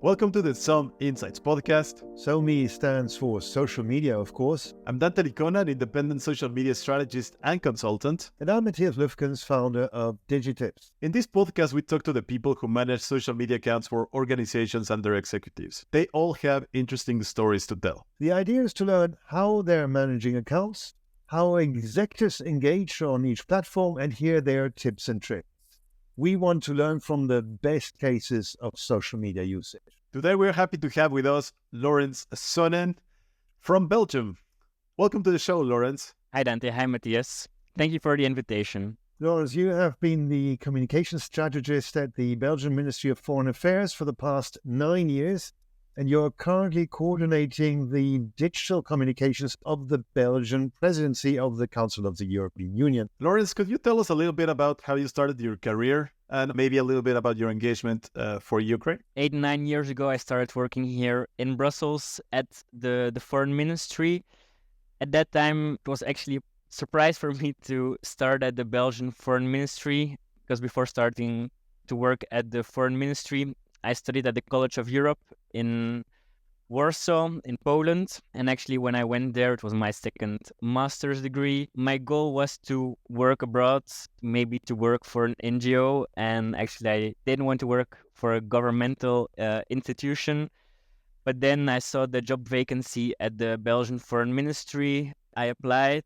Welcome to the Some Insights podcast. SOME stands for social media, of course. I'm Dante, an independent social media strategist and consultant. And I'm Matthias, founder of Digitips. In this podcast, we talk to the people who manage social media accounts for organizations and their executives. They all have interesting stories to tell. The idea is to learn how they're managing accounts, how executives engage on each platform, and hear their tips and tricks. We want to learn from the best cases of social media usage. Today, we're happy to have with us Lawrence Soenen from Belgium. Welcome to the show, Lawrence. Hi, Dante. Hi, Matthias. Thank you for the invitation. Lawrence, you have been the communication strategist at the Belgian Ministry of Foreign Affairs for the past 9 years, and you're currently coordinating the digital communications of the Belgian Presidency of the Council of the European Union. Lawrence, could you tell us a little bit about how you started your career and maybe a little bit about your engagement for Ukraine? 8-9 years ago, I started working here in Brussels at the Foreign Ministry. At that time, it was actually a surprise for me to start at the Belgian Foreign Ministry, because before starting to work at the Foreign Ministry, I studied at the College of Europe in Warsaw, in Poland. And actually, when I went there, it was my second master's degree. My goal was to work abroad, maybe to work for an NGO. And actually, I didn't want to work for a governmental institution. But then I saw the job vacancy at the Belgian Foreign Ministry. I applied.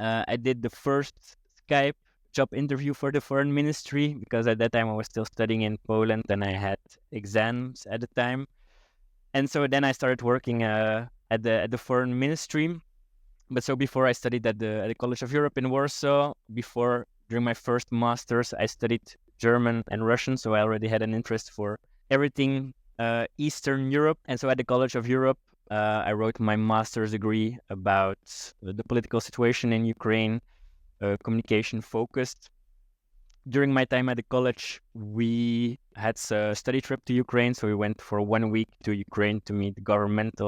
I did the first Skype job interview for the Foreign Ministry, because at that time I was still studying in Poland and I had exams at the time. And so then I started working at the Foreign Ministry. But so before I studied at the College of Europe in Warsaw, during my first master's, I studied German and Russian. So I already had an interest for everything Eastern Europe. And so at the College of Europe, I wrote my master's degree about the political situation in Ukraine, communication focused. During my time at the college, we had a study trip to Ukraine. So we went for 1 week to Ukraine to meet government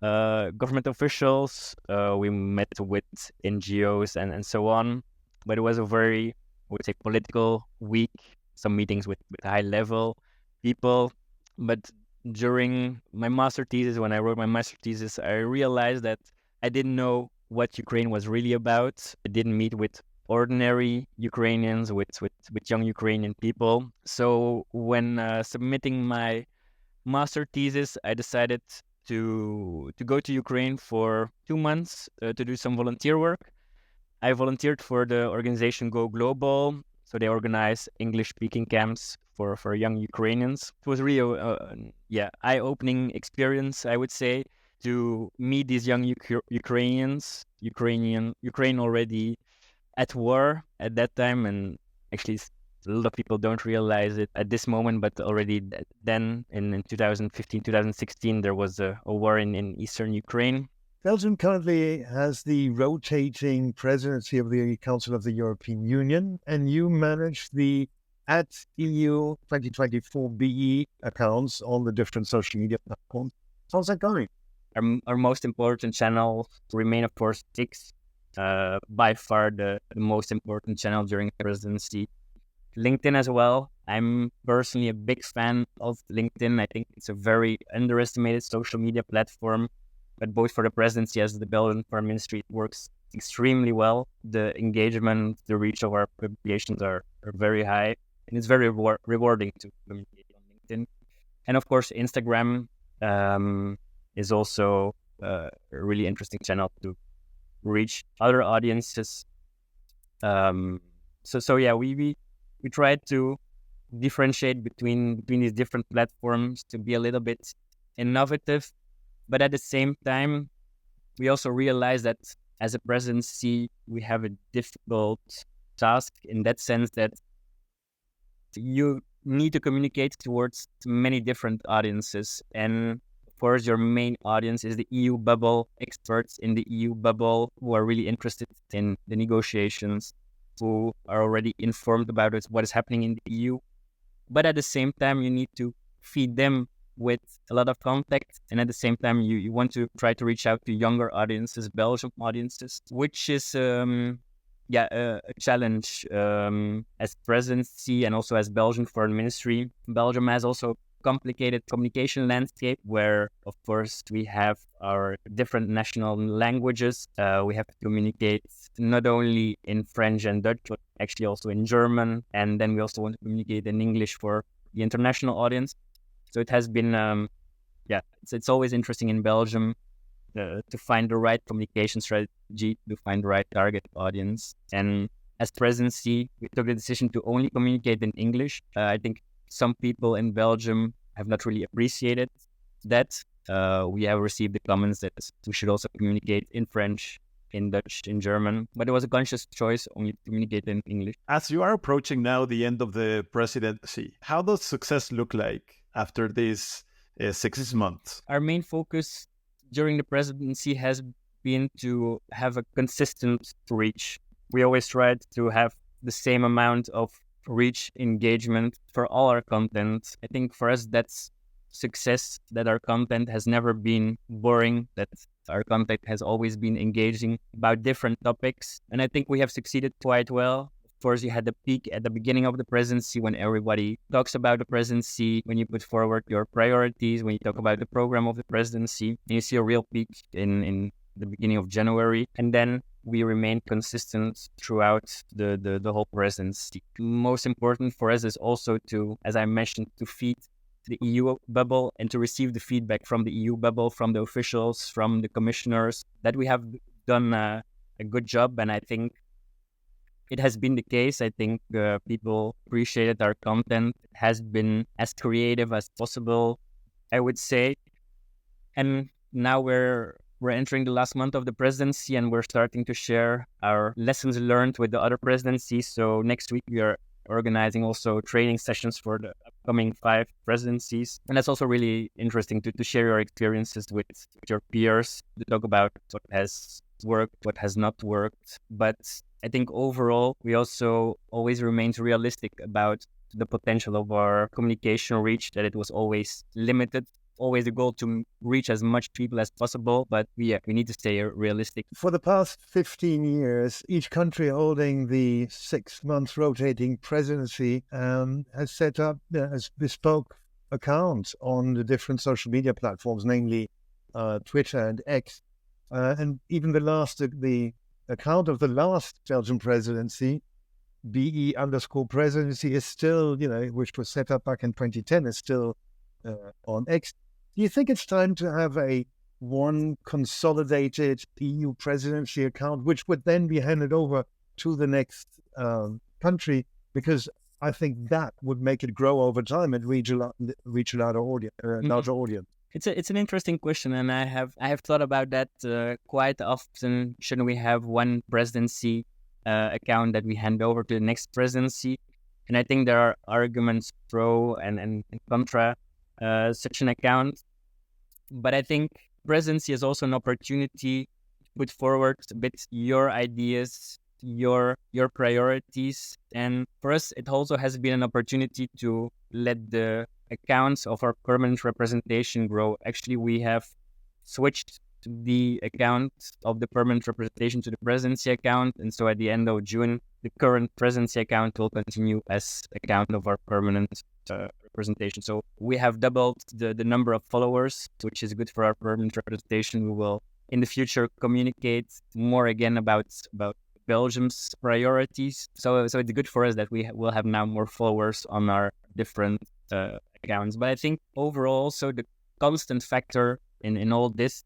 officials. We met with NGOs and so on. But it was a very, I would say, political week. Some meetings with high-level people. But during my master thesis, when I wrote my master thesis, I realized that I didn't know what Ukraine was really about. I didn't meet with ordinary Ukrainians, with young Ukrainian people. So when submitting my master thesis, I decided to go to Ukraine for 2 months to do some volunteer work. I volunteered for the organization Go Global. So they organize English-speaking camps for young Ukrainians. It was really eye-opening experience, I would say, to meet these young Ukrainians. Ukraine already at war at that time, and actually a lot of people don't realize it at this moment, but already then in 2015, 2016, there was a war in eastern Ukraine. Belgium currently has the rotating presidency of the Council of the European Union, and you manage the @EU 2024 BE accounts on the different social media platforms. How's that going? Our most important channels remain, of course, X. By far the most important channel during the presidency. LinkedIn as well. I'm personally a big fan of LinkedIn. I think it's a very underestimated social media platform, but both for the presidency as the Belgian Foreign Ministry, it works extremely well. The engagement, the reach of our publications are very high, and it's very rewarding to communicate on LinkedIn. And of course, Instagram is also a really interesting channel to reach other audiences. We try to differentiate between these different platforms to be a little bit innovative, but at the same time, we also realize that as a presidency, we have a difficult task in that sense that you need to communicate towards many different audiences. And of course, your main audience is the EU bubble, experts in the EU bubble who are really interested in the negotiations, who are already informed about what is happening in the EU. But at the same time, you need to feed them with a lot of contact. And at the same time, you want to try to reach out to younger audiences, Belgian audiences, which is a challenge as presidency and also as Belgian Foreign Ministry. Belgium has also complicated communication landscape where, of course, we have our different national languages. We have to communicate not only in French and Dutch, but actually also in German. And then we also want to communicate in English for the international audience. So it has been, it's always interesting in Belgium to find the right communication strategy, to find the right target audience. And as presidency, we took the decision to only communicate in English. I think some people in Belgium have not really appreciated that. We have received the comments that we should also communicate in French, in Dutch, in German, but it was a conscious choice only to communicate in English. As you are approaching now the end of the presidency, how does success look like after these 6 months? Our main focus during the presidency has been to have a consistent reach. We always tried to have the same amount of reach, engagement for all our content. I think for us that's success, that our content has never been boring, that our content has always been engaging about different topics. And I think we have succeeded quite well. Of course, you had the peak at the beginning of the presidency when everybody talks about the presidency, when you put forward your priorities, when you talk about the program of the presidency. And you see a real peak in the beginning of January. And then we remain consistent throughout the whole presidency. Most important for us is also to, as I mentioned, to feed the EU bubble and to receive the feedback from the EU bubble, from the officials, from the commissioners, that we have done a good job. And I think it has been the case. I think people appreciated our content. It has been as creative as possible, I would say. And now we're entering the last month of the presidency and we're starting to share our lessons learned with the other presidencies. So next week we are organizing also training sessions for the upcoming 5 presidencies. And that's also really interesting to share your experiences with your peers, to talk about what has worked, what has not worked. But I think overall, we also always remained realistic about the potential of our communication reach, that it was always limited. Always the goal to reach as much people as possible, but we need to stay realistic. For the past 15 years, each country holding the 6 months rotating presidency has set up as bespoke accounts on the different social media platforms, namely Twitter and X. And even the account of the last Belgian presidency, BE_presidency, is still, which was set up back in 2010, is still on X. Do you think it's time to have one consolidated EU presidency account, which would then be handed over to the next country? Because I think that would make it grow over time and reach a larger audience. It's an interesting question, and I have thought about that quite often. Shouldn't we have one presidency account that we hand over to the next presidency? And I think there are arguments pro and contra such an account. But I think presidency is also an opportunity to put forward a bit your ideas, your priorities. And for us, it also has been an opportunity to let the accounts of our permanent representation grow. Actually, we have switched the account of the permanent representation to the presidency account. And so at the end of June, the current presidency account will continue as account of our permanent representation. So we have doubled the number of followers, which is good for our permanent representation. We will in the future communicate more again about Belgium's priorities. So it's good for us that we will have now more followers on our different accounts. But I think overall, so the constant factor in all this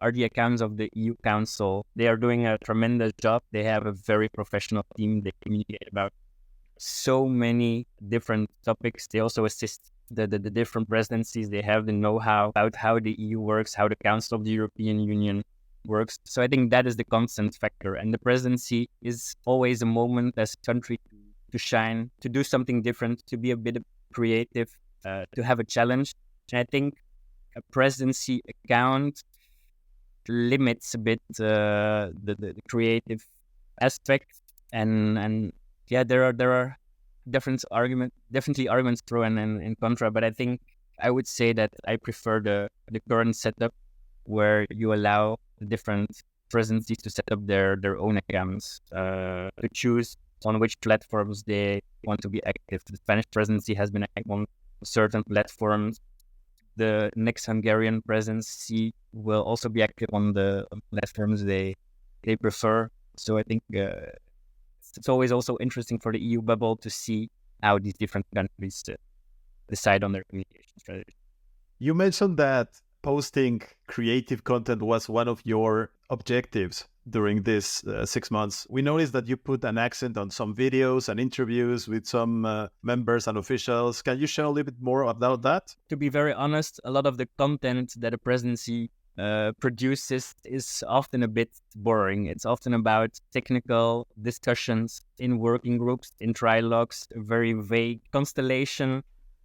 are the accounts of the EU Council. They are doing a tremendous job. They have a very professional team. They communicate about so many different topics. They also assist the different presidencies. They have the know-how about how the EU works, how the Council of the European Union works. So I think that is the constant factor. And the presidency is always a moment as a country to shine, to do something different, to be a bit creative, to have a challenge. And I think a presidency account limits a bit the creative aspect. And yeah, there are definitely arguments pro and contra, but I think I would say that I prefer the current setup where you allow the different presidencies to set up their own accounts, to choose on which platforms they want to be active. The Spanish presidency has been active on certain platforms. The next Hungarian presidency will also be active on the platforms they prefer. So I think it's always also interesting for the EU bubble to see how these different countries decide on their communication strategy. You mentioned that posting creative content was one of your objectives during this 6 months. We noticed that you put an accent on some videos and interviews with some members and officials. Can you share a little bit more about that? To be very honest, a lot of the content that a presidency produces is often a bit boring. It's often about technical discussions in working groups, in trilogues, a very vague constellation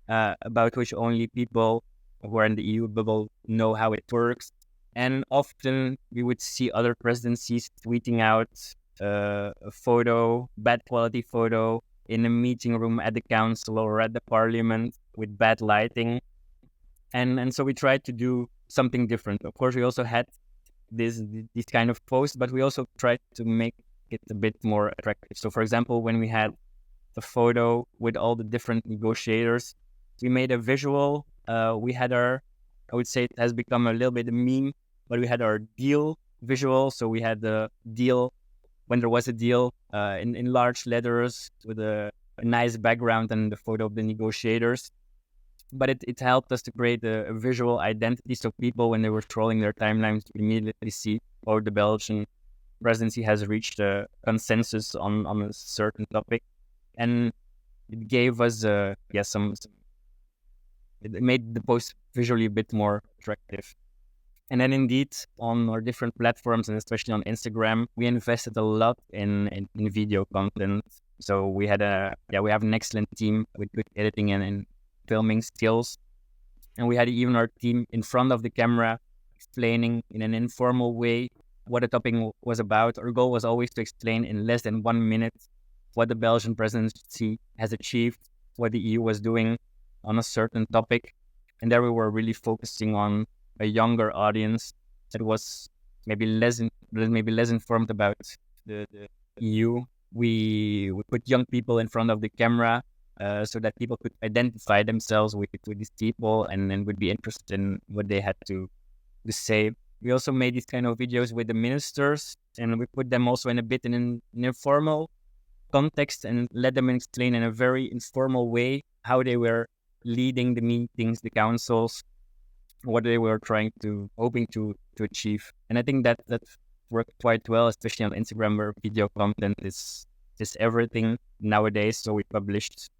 about which only people who are in the EU bubble know how it works. And often we would see other presidencies tweeting out a photo, bad quality photo, in a meeting room at the council or at the parliament with bad lighting. And so we tried to do something different. Of course, we also had these kind of posts, but we also tried to make it a bit more attractive. So for example, when we had a photo with all the different negotiators, we made a visual. We had I would say it has become a little bit a meme, but we had our deal visual. So we had the deal when there was a deal in large letters with a nice background and the photo of the negotiators. But it helped us to create a visual identity. So people, when they were scrolling their timelines, immediately see, oh, the Belgian presidency has reached a consensus on a certain topic. And it gave us, it made the post visually a bit more attractive. And then indeed, on our different platforms, and especially on Instagram, we invested a lot in video content. So we have an excellent team with good editing and filming skills. And we had even our team in front of the camera explaining in an informal way what the topic was about. Our goal was always to explain in less than 1 minute what the Belgian presidency has achieved, what the EU was doing on a certain topic. And there we were really focusing on a younger audience that was maybe less informed about the EU. We put young people in front of the camera so that people could identify themselves with these people and would be interested in what they had to say. We also made these kind of videos with the ministers, and we put them also in an informal context and let them explain in a very informal way how they were leading the meetings, the councils, what they were hoping to achieve. And I think that worked quite well, especially on Instagram, where video content is everything nowadays. So we published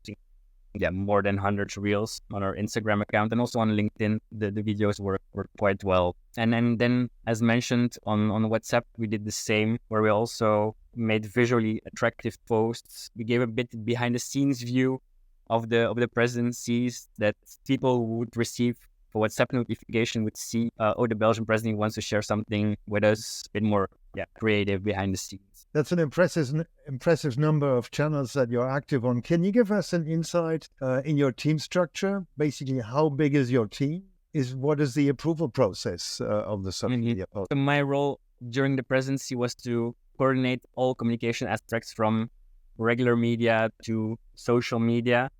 more than 100 reels on our Instagram account, and also on LinkedIn. The videos work quite well. And then, as mentioned, on WhatsApp, we did the same, where we also made visually attractive posts. We gave a bit behind the scenes view of the presidencies that people would receive for WhatsApp notification, would see, the Belgian president wants to share something with us, a bit more creative behind the scenes. That's an impressive number of channels that you're active on. Can you give us an insight in your team structure? Basically, how big is your team? What is the approval process of the social media post? So my role during the presidency was to coordinate all communication aspects, from regular media to social media.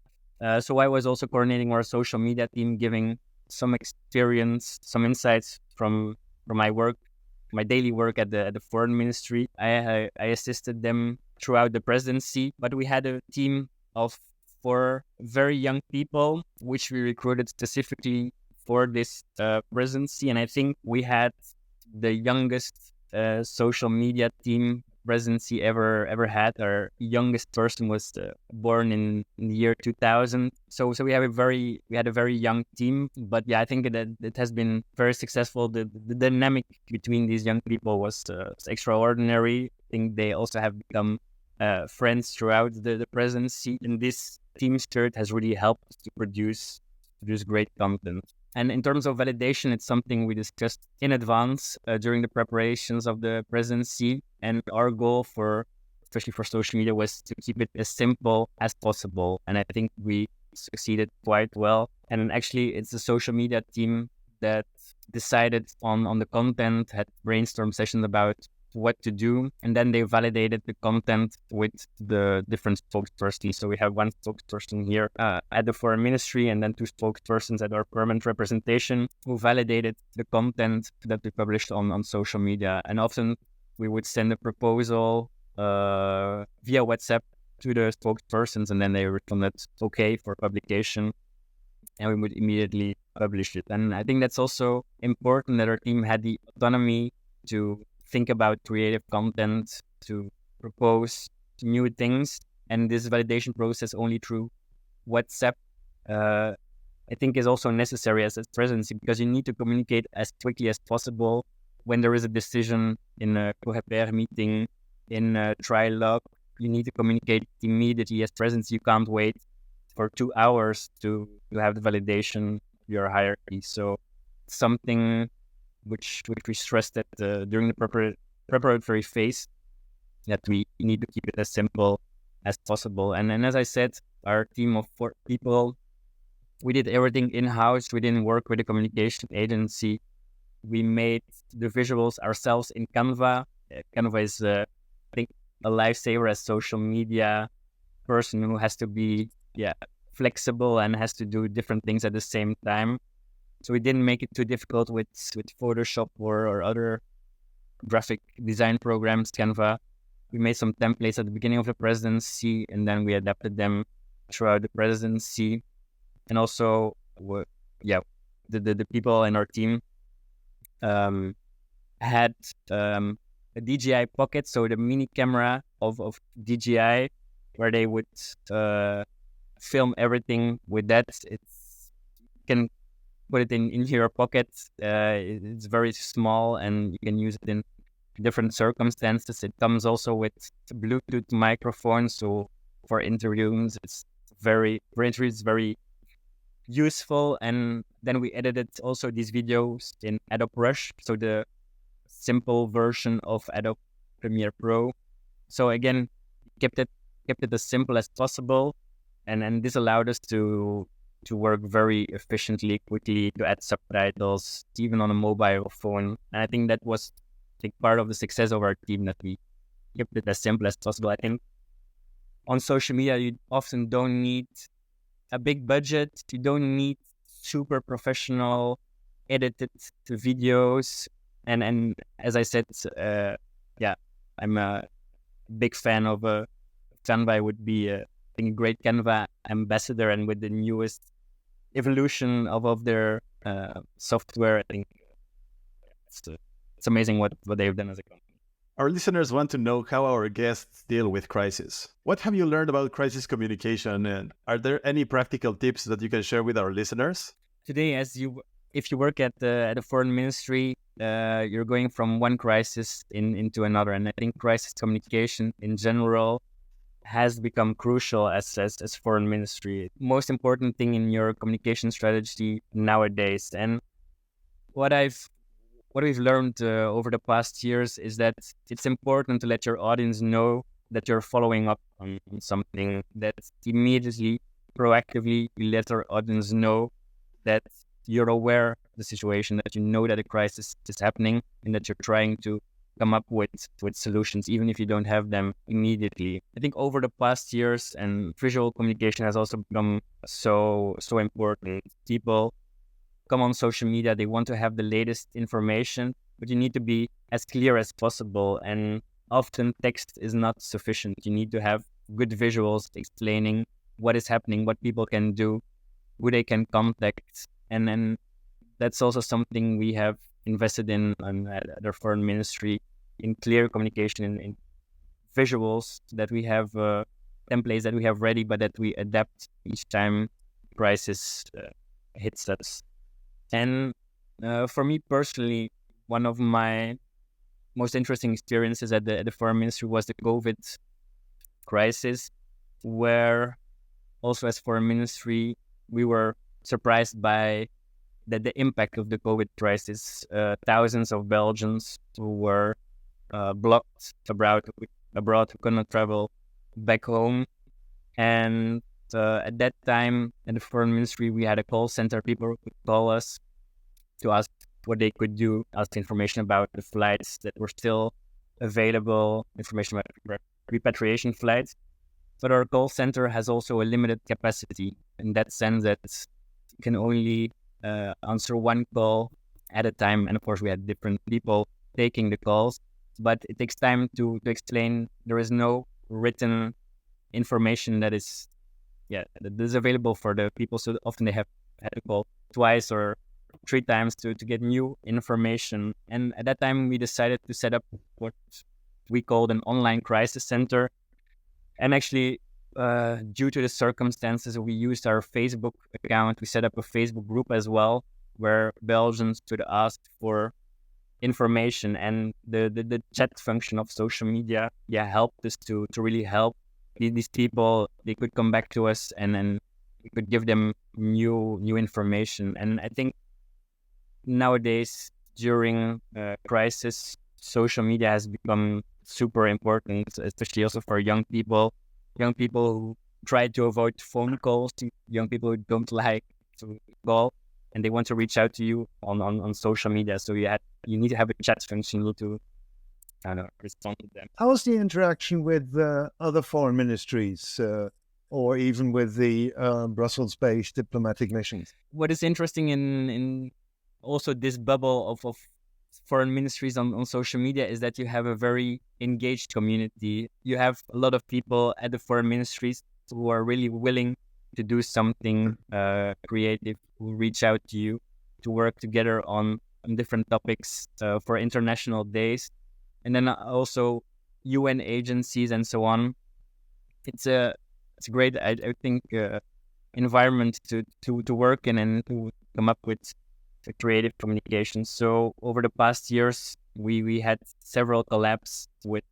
So I was also coordinating our social media team, giving some experience, some insights from my work, my daily work at the foreign ministry. I assisted them throughout the presidency, but we had a team of 4 very young people, which we recruited specifically for this presidency. And I think we had the youngest social media team presidency ever had. Our youngest person was born in the year 2000. So we had a very young team, but I think that it has been very successful. The dynamic between these young people was extraordinary. I think they also have become friends throughout the presidency, and this team spirit has really helped us to produce great content. And in terms of validation, it's something we discussed in advance during the preparations of the presidency. And our goal especially for social media, was to keep it as simple as possible. And I think we succeeded quite well. And actually, it's the social media team that decided on the content, had brainstorm sessions about what to do, and then they validated the content with the different spokespersons. So we have one spokesperson here at the foreign ministry, and then two spokespersons at our permanent representation who validated the content that we published on social media. And often we would send a proposal via WhatsApp to the spokespersons, and then they responded okay for publication, and we would immediately publish it. And I think that's also important that our team had the autonomy to think about creative content, to propose new things. And this validation process only through WhatsApp, I think is also necessary as a presidency, because you need to communicate as quickly as possible when there is a decision in a co-repair meeting, in a trilogue. You need to communicate immediately as presidency. You can't wait for 2 hours to have the validation of your hierarchy. So something which we stressed that during the preparatory phase, that we need to keep it as simple as possible. And as I said, our team of 4 people, we did everything in-house. We didn't work with a communication agency. We made the visuals ourselves in Canva. Canva is, I think, a lifesaver as social media person who has to be flexible and has to do different things at the same time. So we didn't make it too difficult with Photoshop or other graphic design programs, Canva. We made some templates at the beginning of the presidency, and then we adapted them throughout the presidency. And also, the people in our team had a DJI Pocket, so the mini camera of DJI, where they would film everything with that. You can put it in your pocket. It's very small, and you can use it in different circumstances. It comes also with Bluetooth microphone, so for interviews, it's very useful. And then we edited also these videos in Adobe Rush, so the simple version of Adobe Premiere Pro. So again, kept it as simple as possible, and this allowed us to work very efficiently, quickly, to add subtitles, even on a mobile phone. And I think that was, part of the success of our team, that we kept it as simple as possible. I think on social media, you often don't need a big budget. You don't need super professional edited videos. And as I said, I'm a big fan of Canva. I would be I think a great Canva ambassador, and with the newest evolution of their software, I think it's amazing what they've done as a company. Our listeners want to know how our guests deal with crisis. What have you learned about crisis communication, and are there any practical tips that you can share with our listeners? Today, if you work at the foreign ministry, you're going from one crisis into another, and I think crisis communication in general has become crucial as foreign ministry. Most important thing in your communication strategy nowadays. And what we've learned over the past years is that it's important to let your audience know that you're following up on something, that immediately, proactively, you let our audience know that you're aware of the situation, that you know that a crisis is happening, and that you're trying to come up with solutions, even if you don't have them immediately. I think over the past years, and visual communication has also become so important. People come on social media, they want to have the latest information, but you need to be as clear as possible, and often text is not sufficient. You need to have good visuals explaining what is happening, what people can do, who they can contact. And then that's also something we have invested in at our foreign ministry, in clear communication, in visuals, that we have templates that we have ready, but that we adapt each time crisis hits us. And for me personally, one of my most interesting experiences at the foreign ministry was the COVID crisis, where also as foreign ministry, we were surprised by the impact of the COVID crisis. Thousands of Belgians who were blocked abroad, who could not travel back home. And at that time, in the foreign ministry, we had a call center. People would call us to ask what they could do, ask information about the flights that were still available information about repatriation flights. But our call center has also a limited capacity in that sense that you can only answer one call at a time. And of course, we had different people taking the calls, but it takes time to explain. There is no written information that is available for the people. So often they have had to call twice or 3 times to get new information. And at that time, we decided to set up what we called an online crisis center. And actually, due to the circumstances, we used our Facebook account. We set up a Facebook group as well, where Belgians could ask for information, and the chat function of social media helped us to really help these people. They could come back to us, and then we could give them new information. And I think nowadays, during crisis, social media has become super important, especially also for young people who try to avoid phone calls, young people who don't like to call, and they want to reach out to you on social media. So you need to have a chat function. You need to kind of respond to them. How's the interaction with other foreign ministries or even with the Brussels-based diplomatic missions? What is interesting in also this bubble of foreign ministries on social media is that you have a very engaged community. You have a lot of people at the foreign ministries who are really willing to do something creative, who reach out to you to work together on different topics for international days. And then also UN agencies and so on. It's a great, I think, environment to work in and to come up with creative communications. So over the past years, we had several collabs with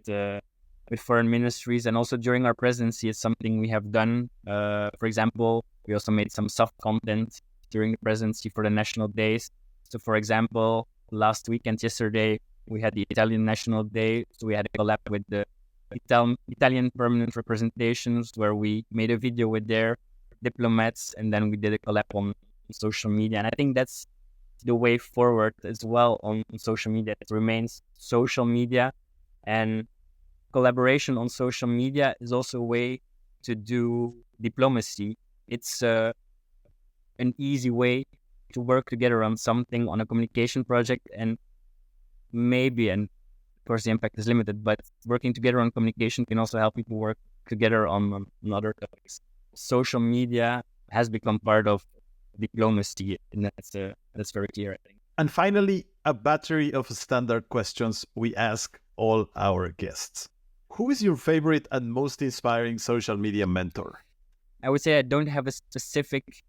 foreign ministries, and also during our presidency, it's something we have done. For example, we also made some soft content during the presidency for the national days. So for example, last weekend, yesterday, we had the Italian National Day. So we had a collab with the Italian permanent representations, where we made a video with their diplomats, and then we did a collab on social media. And I think that's the way forward as well on social media. It remains social media, and collaboration on social media is also a way to do diplomacy. It's an easy way to work together on something, on a communication project, and of course the impact is limited, but working together on communication can also help people work together on other topics. Social media has become part of diplomacy, and that's very clear, I think. And finally, a battery of standard questions we ask all our guests. Who is your favorite and most inspiring social media mentor? I would say I don't have a specific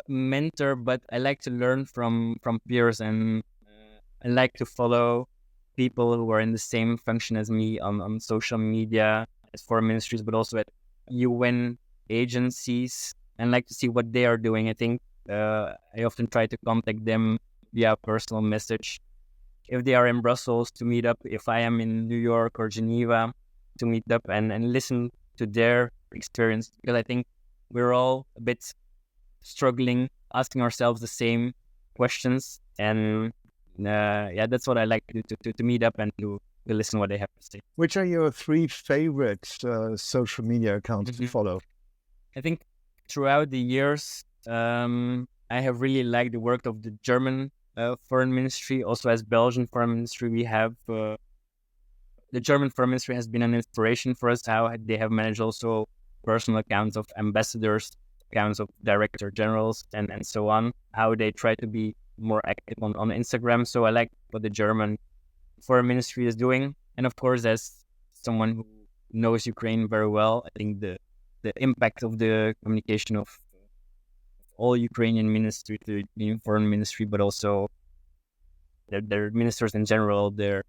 mentor, but I like to learn from peers, and I like to follow people who are in the same function as me on social media, as foreign ministries, but also at UN agencies, and like to see what they are doing. I think I often try to contact them via personal message. If they are in Brussels, to meet up. If I am in New York or Geneva, to meet up and listen to their experience, because I think we're all a bit struggling, asking ourselves the same questions. And that's what I like to meet up and to listen what they have to say. Which are your 3 favorite social media accounts to follow? I think throughout the years, I have really liked the work of the German foreign ministry. Also, as Belgian foreign ministry, we have the German foreign ministry has been an inspiration for us. How they have managed also personal accounts of ambassadors, accounts of director generals, and so on. How they try to be more active on Instagram. So I like what the German foreign ministry is doing. And of course, as someone who knows Ukraine very well, I think the impact of the communication of all Ukrainian ministry to the foreign ministry, but also their ministers in general, their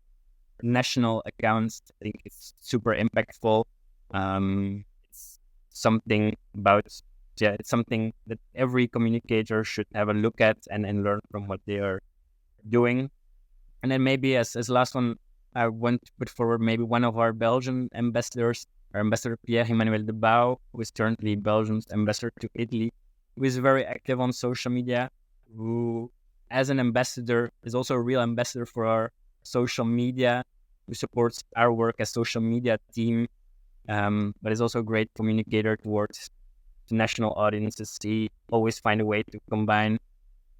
national accounts, I think it's super impactful. It's something that every communicator should have a look at and learn from what they are doing. And then maybe as last one, I want to put forward maybe one of our Belgian ambassadors, our ambassador Pierre-Emmanuel de Bouw, who is currently Belgium's ambassador to Italy, who is very active on social media, who as an ambassador is also a real ambassador for our social media. who supports our work as social media team, but is also a great communicator towards the national audiences. He always find a way to combine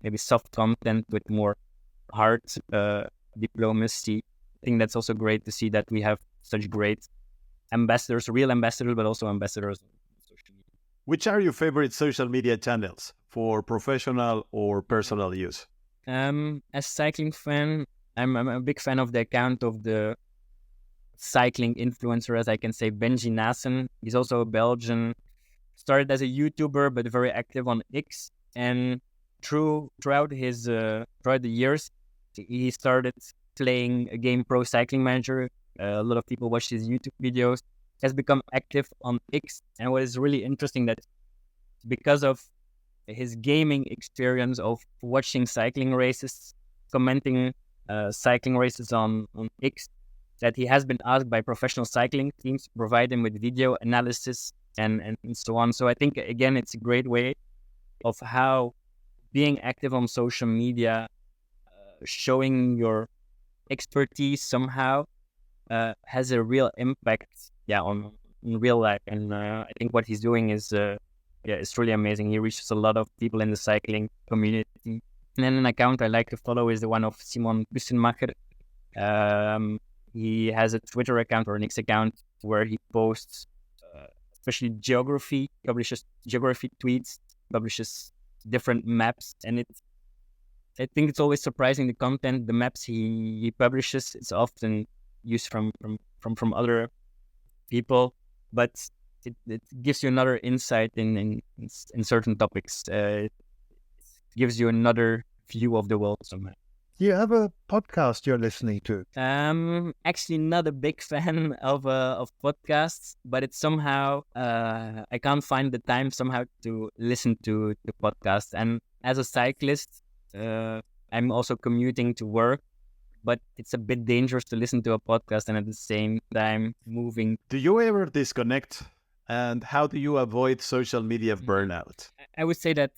maybe soft content with more hard diplomacy. I think that's also great to see that we have such great ambassadors, real ambassadors, but also ambassadors on social media. Which are your favorite social media channels for professional or personal use? As cycling fan, I'm a big fan of the account of the cycling influencer, as I can say, Benji Nassen. He's also a Belgian, started as a YouTuber, but very active on X. And throughout the years, he started playing a game, Pro Cycling Manager. A lot of people watch his YouTube videos. Has become active on X, and what is really interesting that because of his gaming experience of watching cycling races, commenting cycling races on X, that he has been asked by professional cycling teams to provide him with video analysis and so on. So I think, again, it's a great way of how being active on social media, showing your expertise somehow, has a real impact, on real life. And I think what he's doing is, it's really amazing. He reaches a lot of people in the cycling community. And then an account I like to follow is the one of Simon Busenmacher. He has a Twitter account or an X account where he posts, especially geography, publishes geography tweets, publishes different maps, and I think it's always surprising, the content, the maps he publishes. It's often used from other people, but it gives you another insight in certain topics. It gives you another view of the world somehow. Do you have a podcast you're listening to? Actually not a big fan of podcasts, but it's somehow I can't find the time somehow to listen to the podcast. And as a cyclist, I'm also commuting to work, but it's a bit dangerous to listen to a podcast and at the same time moving. Do you ever disconnect? And how do you avoid social media burnout? I would say that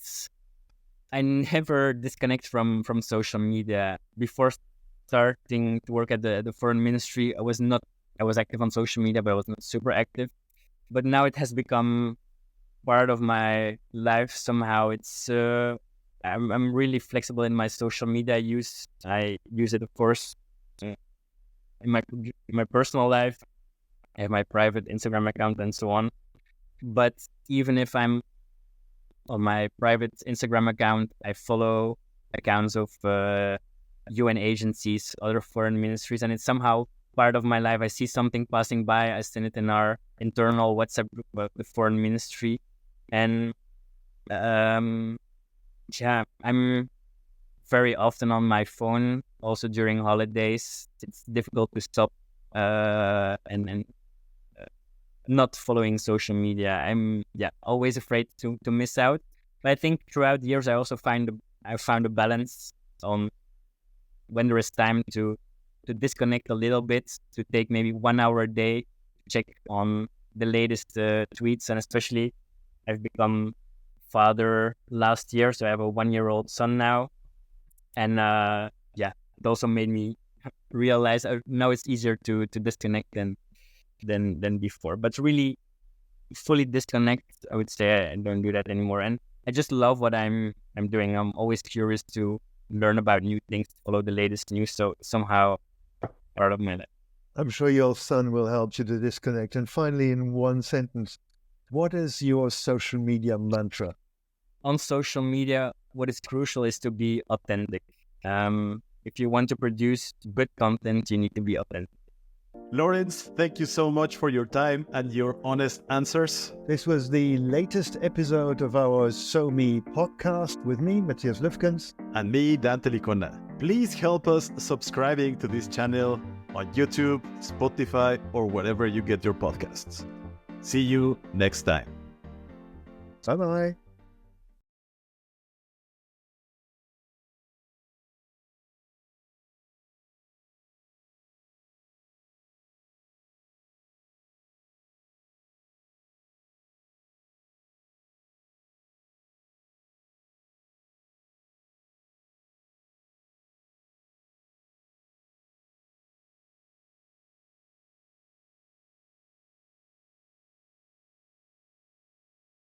I never disconnect from social media. Before starting to work at the foreign ministry, I was active on social media, but I was not super active. But now it has become part of my life somehow. It's I'm really flexible in my social media use. I use it, of course, in my personal life. I have my private Instagram account and so on. But even if I'm on my private Instagram account, I follow accounts of UN agencies, other foreign ministries, and it's somehow part of my life. I see something passing by, I send it in our internal WhatsApp group of the foreign ministry. And I'm very often on my phone, also during holidays. It's difficult to stop and not following social media. I'm always afraid to miss out. But I think throughout the years I also found a balance on when there is time to disconnect a little bit, to take maybe 1 hour a day to check on the latest tweets. And especially I've become father last year, so I have a 1-year-old son now, and it also made me realize now it's easier to disconnect than before. But really fully disconnect, I would say I don't do that anymore. And I just love what I'm doing. I'm always curious to learn about new things, follow the latest news. So somehow part of my life. I'm sure your son will help you to disconnect. And finally, in one sentence, what is your social media mantra? On social media, what is crucial is to be authentic. If you want to produce good content, you need to be authentic. Lawrence, thank you so much for your time and your honest answers. This was the latest episode of our SoMe podcast with me, Matthias Lufkens. And me, Dante Licona. Please help us subscribing to this channel on YouTube, Spotify, or wherever you get your podcasts. See you next time. Bye-bye.